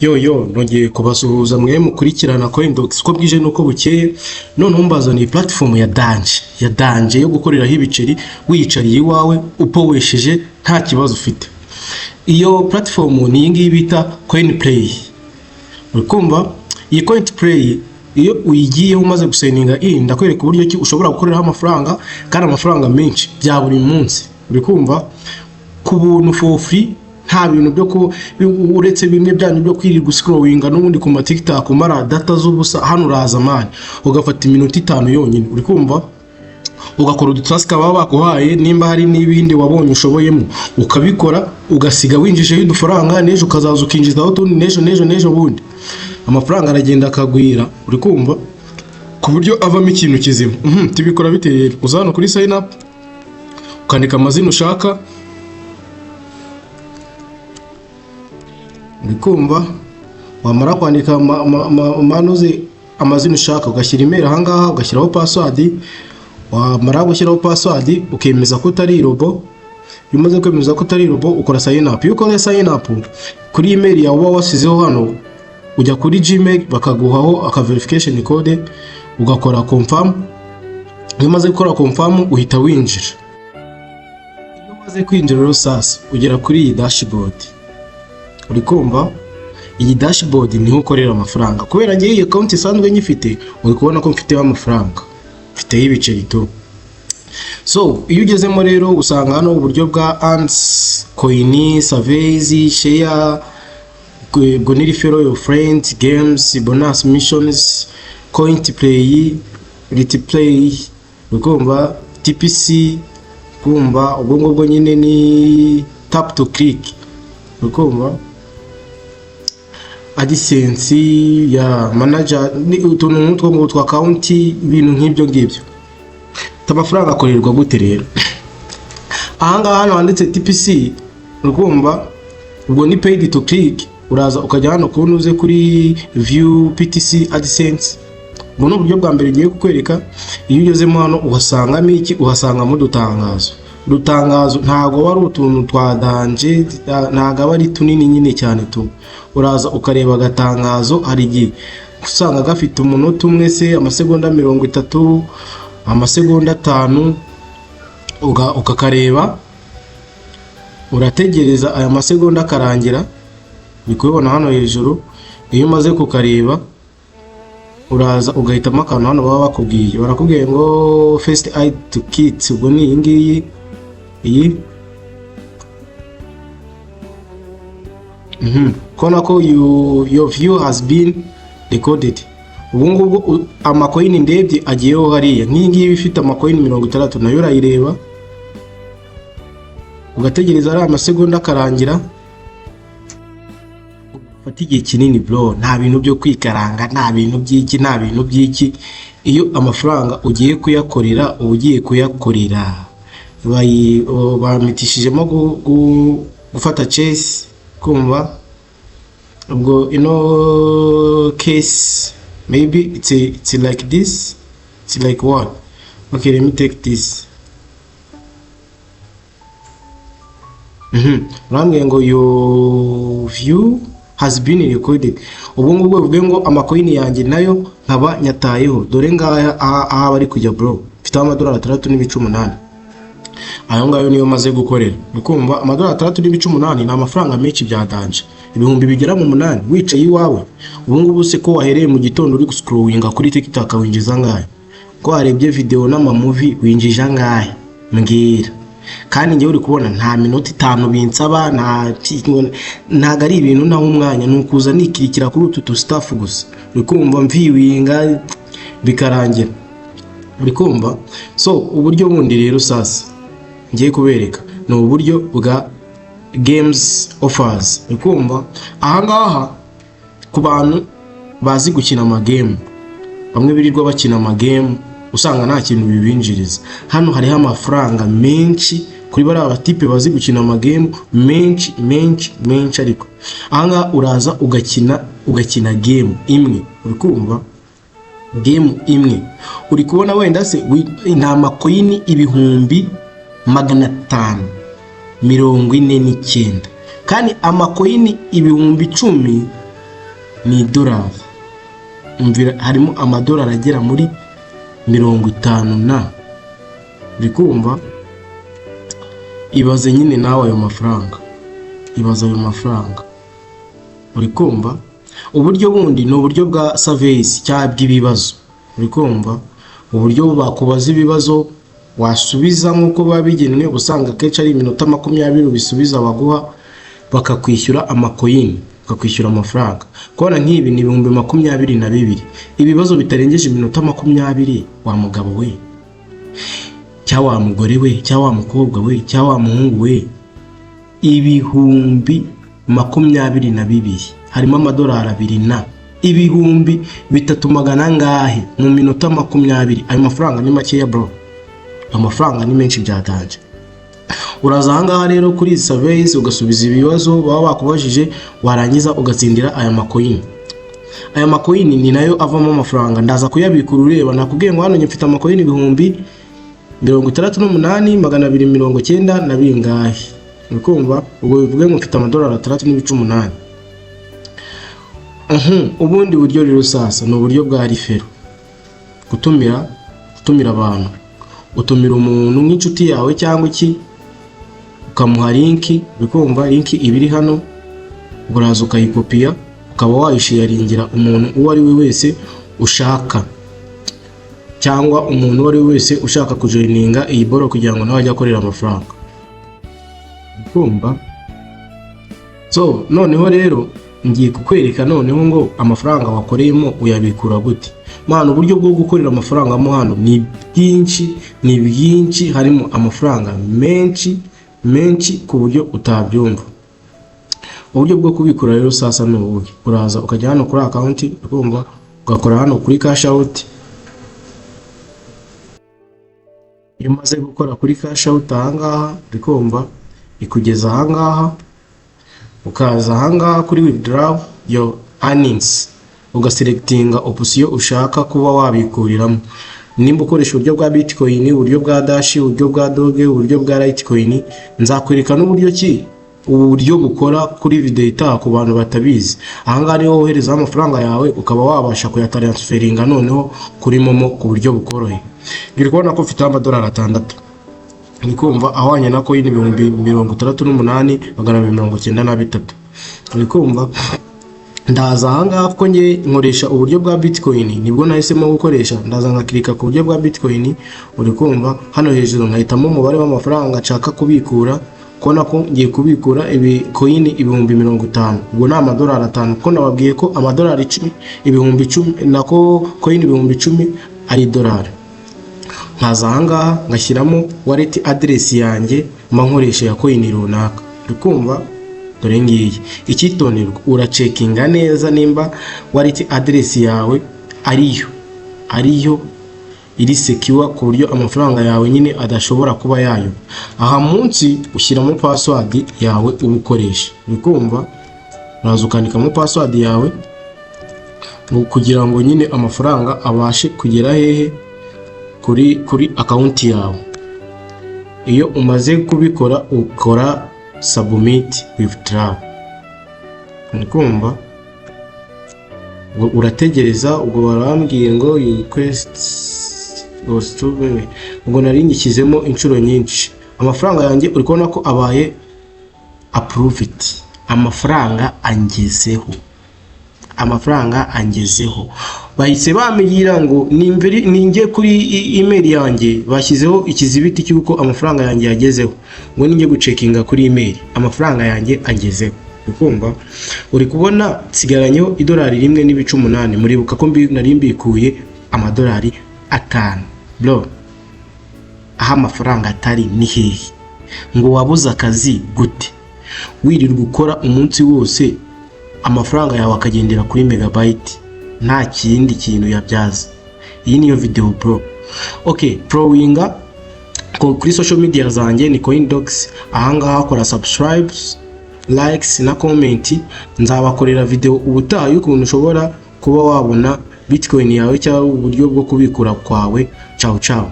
Yo nongeye kubasuhuza mwe mukurikirana CoinDocs ko bwije nuko bukeye. None umbazaniye platform ya Danje yo gukoreraho ibiceri wiyicariye iwawe upowesheje nta kibazo ufite. Iyo platform ni iyi bita CoinPlay. Urikumva iyi CoinPlay iyo uyigiyeho umaze guseninga ndakwereka uburyo ki ushobora gukoreraho amafaranga kandi amafaranga menshi bya buri munsi. Urikumva ku buntu for free, nta bintu byo ko uretse bimwe byanyu byo kwirirwa scrollinga n'ubundi ku ma TikTok kumara data z'ubusa. Hano uraza mani ugafata iminota 5 yonyine, uri kumva, ugakora udutask baba bakuhaye, nimba hari n'ibindi wabonye ushoboyemo ukabikora, ugasiga winjije y'udufaranga, nejo ukazaza ukinjizaho tundi nejo bundi amafaranga aragenda akagwira, uri kumva, ku buryo avamo ikintu kizima. Tubikora bite rero? Uzana kuri sign up ukandika amazina ushaka, urikumva, wamara kwandika manuze amazina ushaka ugashyira email ahangaha, ugashyiraho password. Wamara gushyiraho password ukemeza ko utari robo. Iyo umaze kwemeza ko utari robo ukora sign up. Iyo ukora sign up kuri email yawe wasizeho hano, ujya kuri Gmail bakaguhaho aka verification code, ugakora confirm. Iyo umaze gukora confirm uhita winjira. Iyo umaze kwinjira rero sasa ugera kuri iyi dashboard. Uri kumva, iyi dashboard niho ukorera amafaranga. Kubera ngiye iyi account isanzwe nyifite, uri kubona ko mfite amafaranga, mfite ibiceri tu. So iyo ugezemo rero usanga hano uburyo bwa earns, coin, surveys, share, go refer your friends, games, bonus missions, CoinPlay, replay, ukumva, TPC, kumva, ubwo ngubwo nyine ni tap to click, ukumva, AdSense ya manager, ni utuntu n'utwo ngo twa account, ibintu nk'ibyo ngibyo. Amafaranga akorerwa gute rero? Ahangaha hano handitse TPC, ukumva, ubwo ni paid to click. Uraza ukajya hano kunuze kuri view PTC AdSense. Ubwo ni uburyo bwa mbere ngiye kukwereka. Iyo ugezemo hano uhasangamo iki? Uhasangamo udutangazo. Udutangazo ntago wari utuntu twa Danje, ntago ari tunini nyine cyane tu. Uraza ukareba agatangazo, hari igihe usanga gafite umunota umwe se, amasegonda 30, amasegonda 5, ukakareba, urategereza aya masegonda akarangira. Bikubona hano hejuru. Iyo umaze kukareba uraza ugahitamo akantu hano baba bakubwiye, barakubwiye ngo first aid to kids. Ubwo ni iyi kona ko your view has been recorded. Ubu ngubwo amacoin ndebye agiyeho hariya, nk'ingiyi ifite amacoin 60 nayo urayireba, ugategereza ari amasegonda akarangira. Fata igihe kinini bro, nta bintu byo kwikaranga, nta bintu by'iki. Iyo amafaranga ugiye kuyakorera, ugiye kuyakorera bamitishijemo gufata chase, kumva, ubwo case maybe it's like this, it's like what. Okay, let me take this. Rambwiye ngo your view has been recorded. Ubu ngubwo bivuge ngo amacoin yanjye nayo nkaba nyatayeho. Dore ngaya aha bari kujya bro, mfite amadolari 3.8. Ayo ngayo niyo maze gukorera. Ukumva, amadolari 3.8 ni amafaranga menshi bya Danje, ibihumbi bigera mu 8 wicaye iwawe. Ubu ngubwo se ko wahereye mu gitondo uri scrollinga kuri TikTok winjiza ngahe? Ko warebye video n'ama movie winjija ngahe? Mbwira. Kandi ngiye uri kubona nta minota 5 binsaba, ntago ari ibintu naho umwanya nukuza nikirikira kuri utu staff gusa. Uri kumva, mviwinga bikarangira, uri kumva. So uburyo bundi rero sasa ngiye kubereka ni uburyo bwa games offers. Uri kumva, ahangaha ku bantu bazi gukina ama game, bamwe birirwa bakina ama game usanga nta kintu bibinjiriza. Hano hariho amafaranga menshi kuri bari abatipe bazi gukina ama game menshi. Ariko ahanga uraza ugakina game imwe, uri kumva, game imwe uri kubona wenda se nta macoin 549 kandi amacoin 10,000 ni idolari. Umvira harimo amadolari agera muri 50 na bikumva. Ibaze nyine nawe ayo mafaranga, ibaze ayo mafaranga, uri kumva. Uburyo bundi ni uburyo bwa surveys cyangwa bw'ibibazo, uri kumva. Uburyo bakubaza ibibazo wasubiza nk'uko babigenwe, usanga kenshi ari iminota 20 ubisubiza baguha, bakakwishyura amakoyini, bakakwishyura amafaranga. Kora nk'ibi ni 22,000. Ibibazo bitarengeje iminota 20, wa mugabo we, cyangwa wa mugore we, cyangwa wa mukobwa we, cyangwa wa muhungu we, 22,000 harimo amadolari 2 na 3,300 ngahe mu minota 20. Ayo mafaranga ni makeya bro, amafaranga ni menshi byatanje. Uraza ahangaha rero kuri izi surveys ugasubiza ibibazo baba bakubajije, warangiza ugatsindira aya makoyini. Aya makoyini ni nayo avamo amafaranga. Ndaza kuyabikura ureba, nakubwiye ngo hano nyifite amakoyini 68,290 na bingahe, ukumva. Ubwo bivuge ngo mfite amadolari 3,800. Ubundi buryo rero sasa ni uburyo bwa referral, gutumira abantu. Utumira umuntu nk'inshuti yawe cyangwa iki, ukamuha linki, bikumva. Linki ibiri hano, uraza ukayikopiya, ukaba wayisharingira umuntu uwo ari we wese ushaka, cyangwa umuntu uwo ari we wese ushaka kujoininga iyi boro kugira ngo nawe ajye akorera amafaranga, bikumva. So noneho rero ngiye kukwereka noneho ngo amafaranga wakoreyemo uyabikura gute. Mana, uburyo bwo gukorera amafaranga mo hano ni byinshi, harimo amafaranga menshi ku buryo utabyumva. Uburyo bwo kubikura rero sasa ni ubu. Uraza ukajya hano kuri account, ukumva, ugakora hano kuri cash out. Iyo umaze gukora kuri cash out ahangaha, bikumva, ikugeza ahangaha. Ukaza ahangaha kuri withdraw your earnings, ugaselectinga option ushaka kuba wabikuriramo. Nimba ukoresha uburyo bwa Bitcoin, uburyo bwa Dash, uburyo bwa Doge, uburyo bwa Litecoin, nzakwereka n'uburyo ki ubu buryo bukora kuri video itaha ku bantu batabizi. Ahangaha niho wohereza amafaranga yawe ukaba wabasha kuyatransferinga noneho kuri Momo ku buryo bukoroheye. Ngiri kubona ko mfite amadolari 6, nikumva ahwanye na coin 68,293. Nikumva ndaza ahangaha ko nge nkoresha uburyo bwa Bitcoin, nibwo nahisemo gukoresha. Ndaza nkakirika ku buryo bwa Bitcoin, uri kumva. Hano hejuru nkahitamo umubare w'amafaranga nshaka kubikura, kona ko ngiye kubikura coin 50,000. Ubwo ni amadolari 5, ko nababwiye ko amadolari 10,000 nako coin 10,000 ari dolari. Nkaza ahangaha ngashyiramo wallet address yanjye nkoresha ya coin runaka, uri kumva. Dore ngiyi icyitonderwa, uracekinga neza nimba wallet address yawe ariyo iri secure ku buryo amafaranga yawe nyine adashobora kuba yayo. Aha munsi ushyiramo password yawe ubukoresha, bikumva. Uraza ukandikamo password yawe kugira ngo nyine amafaranga abashe kugera hehe kuri account yawe. Iyo umaze kubikora ukora submit withdraw, bikumva. Urategereza, ubwo barambwiye ngo request was to be, ubwo naringikizemo inshuro nyinshi. Amafaranga yanjye uri kubona ko abaye approved, amafaranga angezeho. Bahise bambwira ngo ninjye kuri email yanjye bashyizeho ikizibiti cy'uko amafaranga yanjye yagezeho, ngo ninjye gucekinga kuri email amafaranga yanjye angezeho, bikumva. Uri kubona sigaranyeho idolari 1.8. Muribuka ko nari mbikuye amadolari 5 bro. Aha amafaranga atari ni hehe? Ngo wabuze akazi gute wirirwa gukora umunsi wose amafaranga yawe akagendera kuri megabyte nta kindi kintu yabyaza? Iyi niyo video bro. Okay, Prowinga kuri social media zanjye ni CoinDogs. Ahangaha kora subscribes, likes na comment. Nzabakorera video ubutaha y'ukuntu ushobora kuba wabona Bitcoin yawe cyangwa uburyo bwo kubikura kwawe. Ciao ciao.